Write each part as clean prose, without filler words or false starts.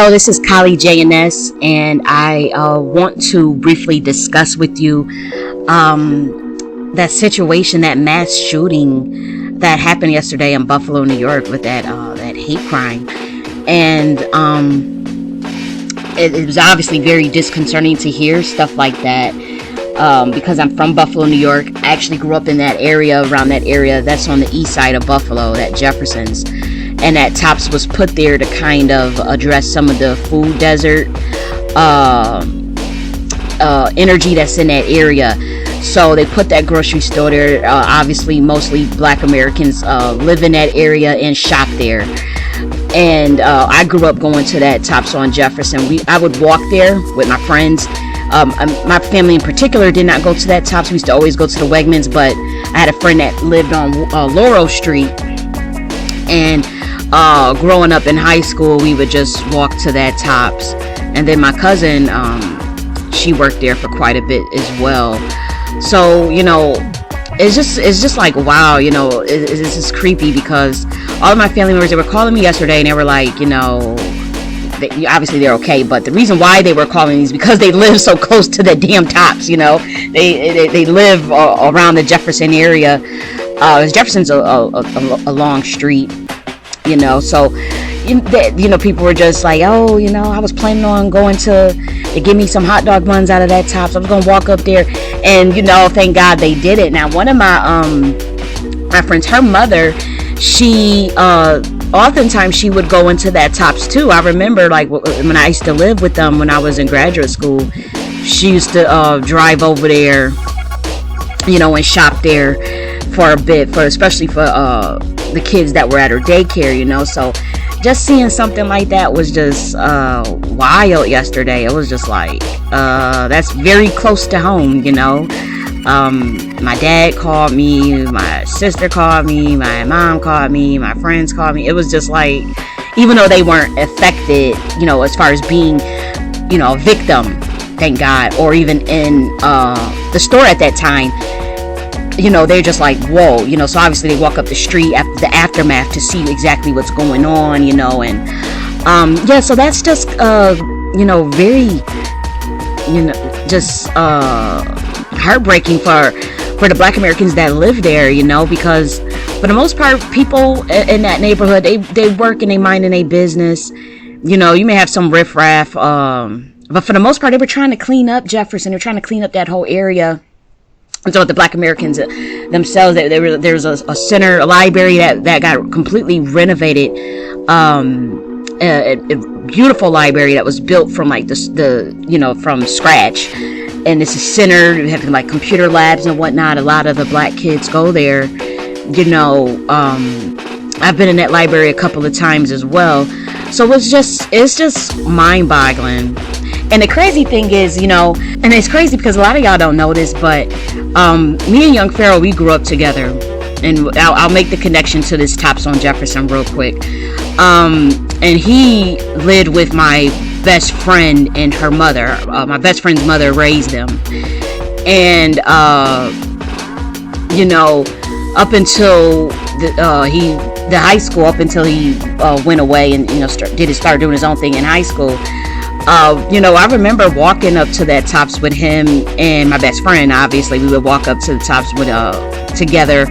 Hello, this is Kali J.N.S. and I want to briefly discuss with you that situation, that mass shooting that happened yesterday in Buffalo, New York, with that hate crime. And it was obviously very disconcerting to hear stuff like that, because I'm from Buffalo, New York. I actually grew up in that area, around that area that's on the east side of Buffalo, that Jefferson's. And that TOPS was put there to kind of address some of the food desert energy that's in that area. So they put that grocery store there. Obviously, mostly Black Americans live in that area and shop there. And I grew up going to that TOPS on Jefferson. I would walk there with my friends. My family in particular did not go to that TOPS. We used to always go to the Wegmans, but I had a friend that lived on Laurel Street. And growing up in high school, we would just walk to that TOPS. And then my cousin, she worked there for quite a bit as well. So, you know, it's just like, wow, you know, it's just creepy, because all of my family members, they were calling me yesterday and they were like, you know, obviously they're okay, but the reason why they were calling me is because they live so close to the damn TOPS. You know, they live around the Jefferson area. Jefferson's a long street, you know, so you know, people were just like, oh, you know, I was planning on going to give me some hot dog buns out of that TOPS. I was gonna walk up there, and you know, thank God they did it. Now, one of my friends, her mother, she oftentimes she would go into that TOPS too. I remember, like, when I used to live with them when I was in graduate school, she used to drive over there, you know, and shop there for a bit, especially for the kids that were at her daycare, you know. So just seeing something like that was just wild yesterday. It was just like, that's very close to home, you know. My dad called me, my sister called me, my mom called me, my friends called me. It was just like, even though they weren't affected, you know, as far as being, you know, a victim, thank God, or even in the store at that time, you know, they're just like, whoa, you know. So obviously they walk up the street after the aftermath to see exactly what's going on, you know. And yeah, so that's just you know, very, you know, just heartbreaking for the Black Americans that live there, you know, because for the most part, people in that neighborhood, they work and they mind in their business. You know, you may have some riffraff, but for the most part, they were trying to clean up Jefferson. They're trying to clean up that whole area. And so the Black Americans themselves, there was a center, a library that got completely renovated, a beautiful library that was built from like the you know, from scratch. And it's a center, you have like computer labs and whatnot. A lot of the Black kids go there, you know. I've been in that library a couple of times as well. So it's just mind-boggling. And the crazy thing is, you know, and it's crazy because a lot of y'all don't know this, but me and Young Pharaoh, we grew up together. And I'll make the connection to this TOPS on Jefferson real quick. And he lived with my best friend and her mother. My best friend's mother raised them. And, you know, up until the high school, up until he went away and, you know, started doing his own thing in high school. You know, I remember walking up to that TOPS with him and my best friend. Obviously, we would walk up to the TOPS with together,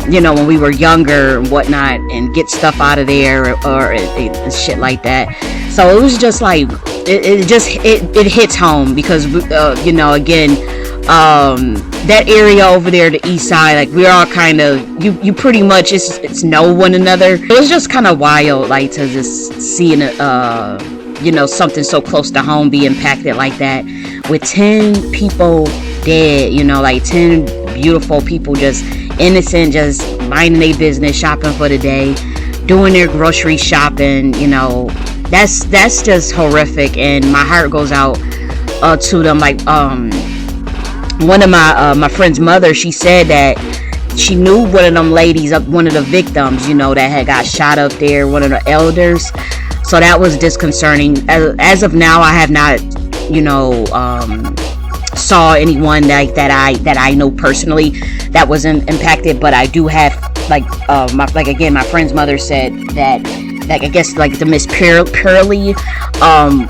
you know, when we were younger and whatnot, and get stuff out of there or shit like that. So it was just like, it hits home because, you know, again, that area over there, the east side, like, we're all kind of, you pretty much, it's know one another. It was just kind of wild, like, to just seeing you know, something so close to home be impacted like that, with 10 people dead, you know, like 10 beautiful people, just innocent, just minding their business, shopping for the day, doing their grocery shopping, you know. That's just horrific, and my heart goes out to them. Like, one of my friend's mother, she said that she knew one of them ladies, one of the victims, you know, that had got shot up there, one of the elders. So that was disconcerting. As of now, I have not, you know, saw anyone like that I know personally that was impacted, but I do have, like, my friend's mother said that like I guess like the Miss Pearly,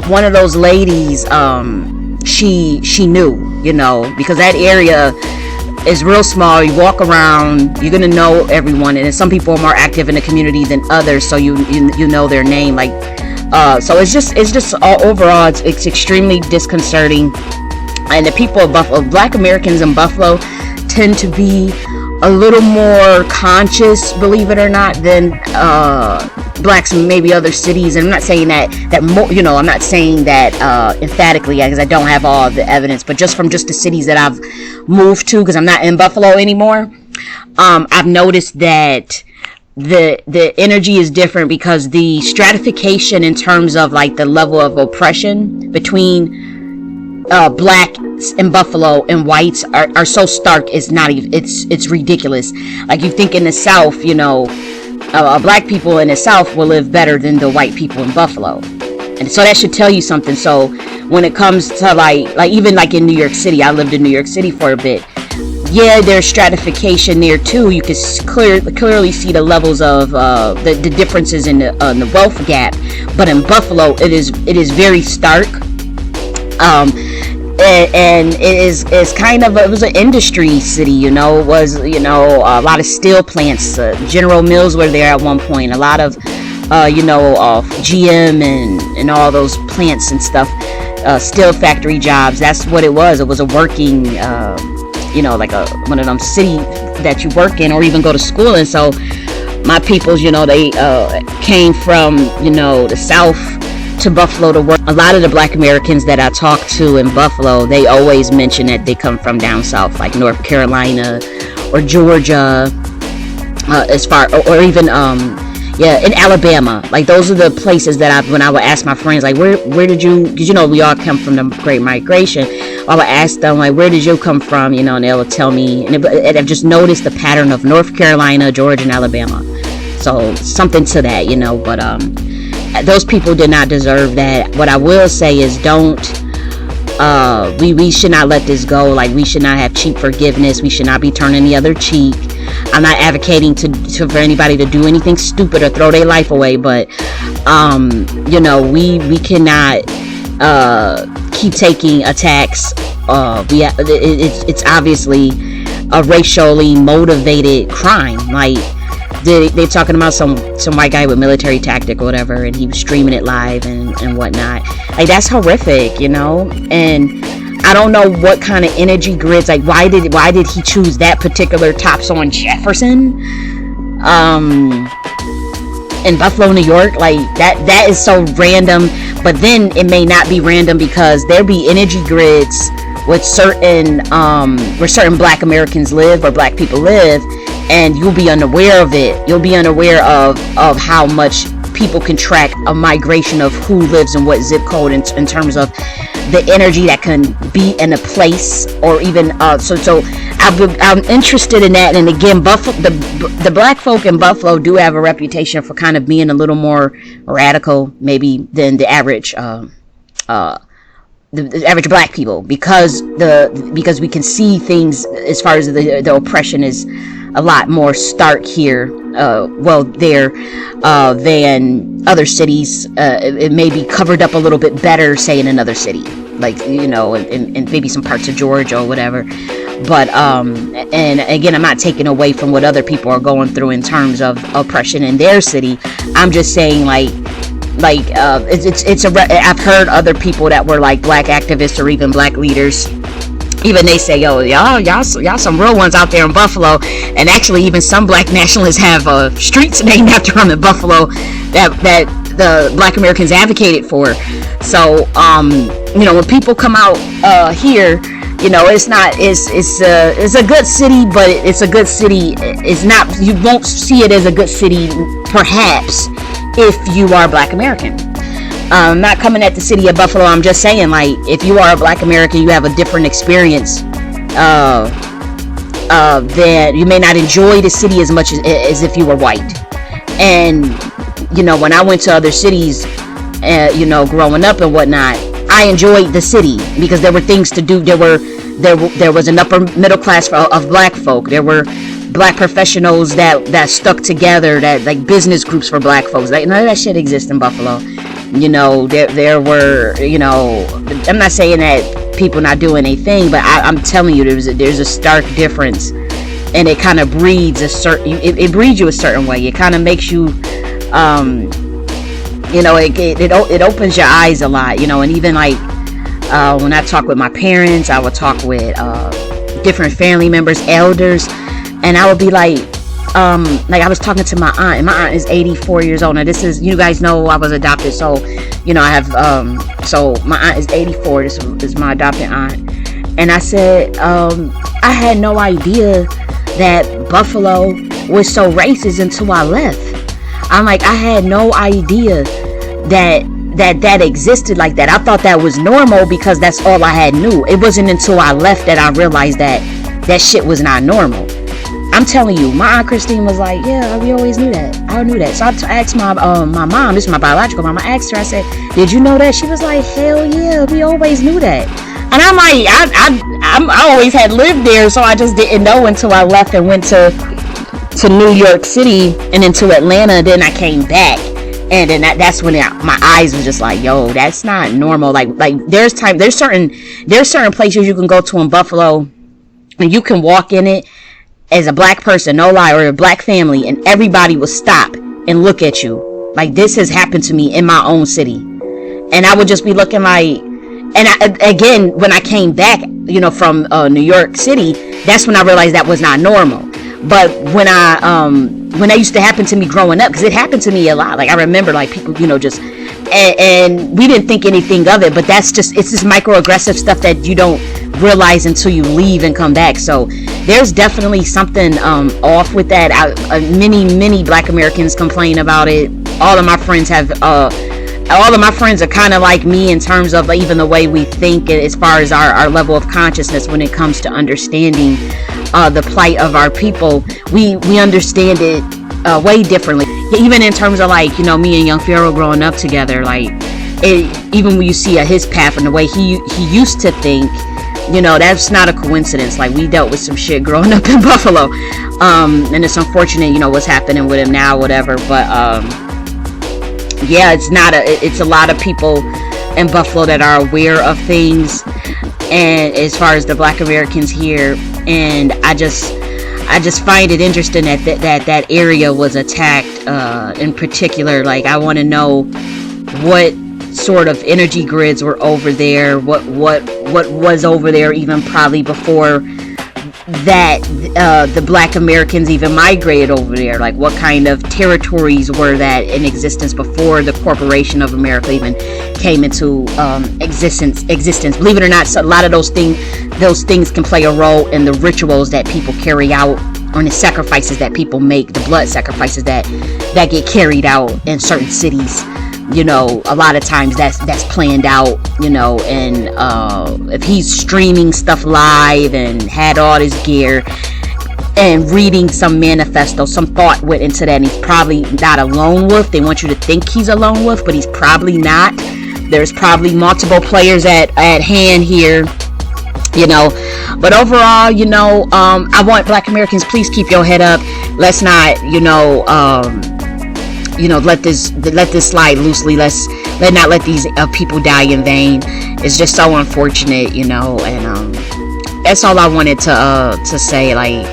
one of those ladies, she knew, you know, because that area is real small. You walk around, you're gonna know everyone, and some people are more active in the community than others, so you know their name. Like, so it's just overall, it's extremely disconcerting. And the people of Buffalo, Black Americans in Buffalo, tend to be a little more conscious, believe it or not, than blacks in maybe other cities. And I'm not saying that more, you know, I'm not saying that emphatically, because I don't have all the evidence, but just from just the cities that I've moved to, because I'm not in Buffalo anymore, I've noticed that the energy is different, because the stratification in terms of like the level of oppression between blacks in Buffalo and whites are so stark. It's not even, it's ridiculous. Like, you think in the South, you know, black people in the South will live better than the white people in Buffalo, and so that should tell you something. So when it comes to like even like in New York City, I lived in New York City for a bit. Yeah, there's stratification there too. You can clearly see the levels of the differences in the wealth gap. But in Buffalo, it is very stark. And it kind of, it was an industry city, you know. It was, you know, a lot of steel plants. General Mills were there at one point. A lot of GM and all those plants and stuff. Steel factory jobs. That's what it was. It was a working, you know, like one of them city that you work in or even go to school in. So my peoples, you know, they came from, you know, the South to Buffalo to work. A lot of the Black Americans that I talk to in Buffalo, they always mention that they come from down south, like North Carolina or Georgia, as far, or even in Alabama. Like, those are the places that when I would ask my friends, like, where did you, because, you know, we all come from the Great Migration. I would ask them, like, where did you come from, you know, and they would tell me, and I've just noticed the pattern of North Carolina, Georgia, and Alabama. So something to that, you know. But those people did not deserve that. What I will say is, we should not let this go. Like, we should not have cheap forgiveness. We should not be turning the other cheek. I'm not advocating for anybody to do anything stupid or throw their life away, but you know, we cannot keep taking attacks. It's obviously a racially motivated crime. Like, they're talking about some white guy with military tactic or whatever, and he was streaming it live and whatnot. Like, that's horrific, you know. And I don't know what kind of energy grids, like, why did he choose that particular Tops on Jefferson in Buffalo, New York? Like, that is so random. But then it may not be random, because there be energy grids with certain where certain Black Americans live, or Black people live, and you'll be unaware of it. You'll be unaware of how much people can track a migration of who lives in what zip code in terms of the energy that can be in a place, or even so I'm interested in that. And again, Buffalo, the Black folk in Buffalo do have a reputation for kind of being a little more radical maybe than the average the average Black people, because we can see things as far as the oppression is a lot more stark here, there, than other cities. It may be covered up a little bit better, say, in another city, like, you know, in maybe some parts of Georgia or whatever. But and again, I'm not taking away from what other people are going through in terms of oppression in their city. I'm just saying, I've heard other people that were like Black activists or even Black leaders, even they say, yo, y'all some real ones out there in Buffalo. And actually, even some Black nationalists have streets named after them in Buffalo that the Black Americans advocated for. So you know, when people come out here, you know, it's a good city, but it's a good city. It's not, you won't see it as a good city, perhaps, if you are Black American. I'm not coming at the city of Buffalo. I'm just saying, like, if you are a Black American, you have a different experience. That you may not enjoy the city as much as if you were white. And, you know, when I went to other cities, you know, growing up and whatnot, I enjoyed the city because there were things to do. There were There was an upper middle class of black folk. There were black professionals that stuck together, that like business groups for black folks. Like, none of that shit exists in Buffalo. You know, there were, you know, I'm not saying that people not doing anything, but I'm telling you, there's a stark difference, and it kind of breeds it breeds you a certain way. It kind of makes you, you know, it opens your eyes a lot, you know. And even like when I talk with my parents, I would talk with different family members, elders, and I would be like I was talking to my aunt, and my aunt is 84 years old. Now this is, you guys know I was adopted, so you know I have so my aunt is 84. This is my adopted aunt, and I said I had no idea that Buffalo was so racist until I left. I'm like, I had no idea that existed like that. I thought that was normal because that's all I had knew. It wasn't until I left that I realized that shit was not normal. I'm telling you, my Aunt Christine was like, yeah, we always knew that. I knew that. So I asked my mom, this is my biological mom, I asked her, I said, did you know that? She was like, hell yeah, we always knew that. And I'm like, I always had lived there, so I just didn't know until I left and went to New York City and then to Atlanta. Then I came back, and then that's when my eyes was just like, yo, that's not normal. Like there's certain places you can go to in Buffalo, and you can walk in it as a black person, no lie, or a black family, and everybody will stop and look at you. Like, this has happened to me in my own city, and I would just be looking like, and again, when I came back, you know, from New York City, that's when I realized that was not normal. But when that used to happen to me growing up, because it happened to me a lot. Like, I remember, like, people, you know, just, and we didn't think anything of it, but it's this microaggressive stuff that you don't realize until you leave and come back. So there's definitely something off with that. Many black Americans complain about it. All of my friends are kind of like me in terms of even the way we think, as far as our level of consciousness when it comes to understanding the plight of our people. We understand it way differently. Even in terms of, like, you know, me and young Pharaoh growing up together, like, even when you see his path and the way he used to think, you know, that's not a coincidence. Like, we dealt with some shit growing up in Buffalo, and it's unfortunate, you know, what's happening with him now, whatever. But yeah, it's a lot of people in Buffalo that are aware of things, and as far as the black Americans here, and I just find it interesting that area was attacked in particular. Like, I want to know what sort of energy grids were over there, what was over there even probably before that the black Americans even migrated over there. Like, what kind of territories were that in existence before the Corporation of America even came into existence. Believe it or not, so a lot of those things can play a role in the rituals that people carry out, or in the sacrifices that people make, the blood sacrifices that get carried out in certain cities. You know, a lot of times that's planned out, you know. And if he's streaming stuff live and had all this gear and reading some manifesto, some thought went into that, and he's probably not a lone wolf. They want you to think he's a lone wolf, but he's probably not. There's probably multiple players at hand here, you know. But overall, you know, I want black Americans, please keep your head up. Let's not, you know, let this slide loosely. Let's not let these people die in vain. It's just so unfortunate, you know. And that's all I wanted to say. Like,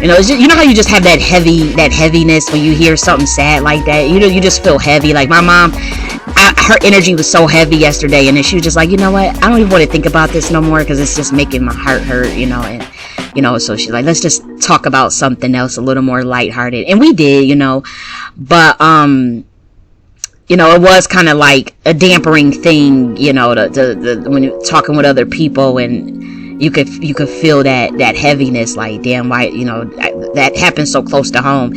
you know, it's just, you know how you just have that heaviness when you hear something sad like that. You know, you just feel heavy. Like, my mom, her energy was so heavy yesterday, and then she was just like, you know what, I don't even want to think about this no more, because it's just making my heart hurt, you know. And you know, so she's like, let's just talk about something else a little more lighthearted. And we did, you know. But you know, it was kind of like a dampering thing, you know, the when you're talking with other people, and you could feel that heaviness. Like, damn, why, you know, that happens so close to home.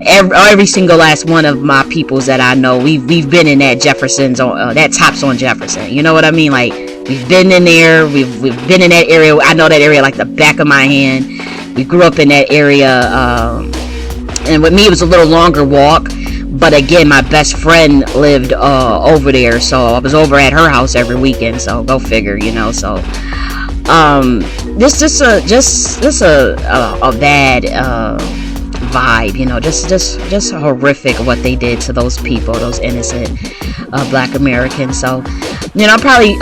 Every single last one of my peoples that I know, we've been in that Jefferson's on that Tops on Jefferson. You know what I mean? Like, we've been in there. We've been in that area. I know that area like the back of my hand. We grew up in that area, and with me, it was a little longer walk. But again, my best friend lived over there, so I was over at her house every weekend. So go figure, you know. So This a bad vibe, you know, just horrific what they did to those people, those innocent black Americans. So, you know, I'll probably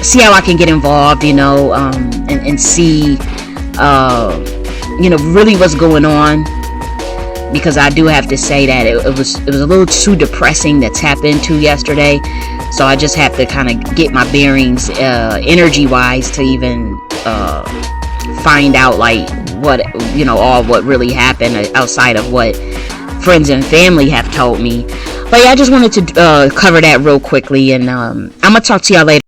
see how I can get involved, you know, and see you know, really what's going on, because I do have to say that it was a little too depressing to tap into yesterday. So I just have to kind of get my bearings energy wise to even find out like what, you know, all what really happened outside of what friends and family have told me. But yeah, I just wanted to cover that real quickly, and I'm gonna talk to y'all later.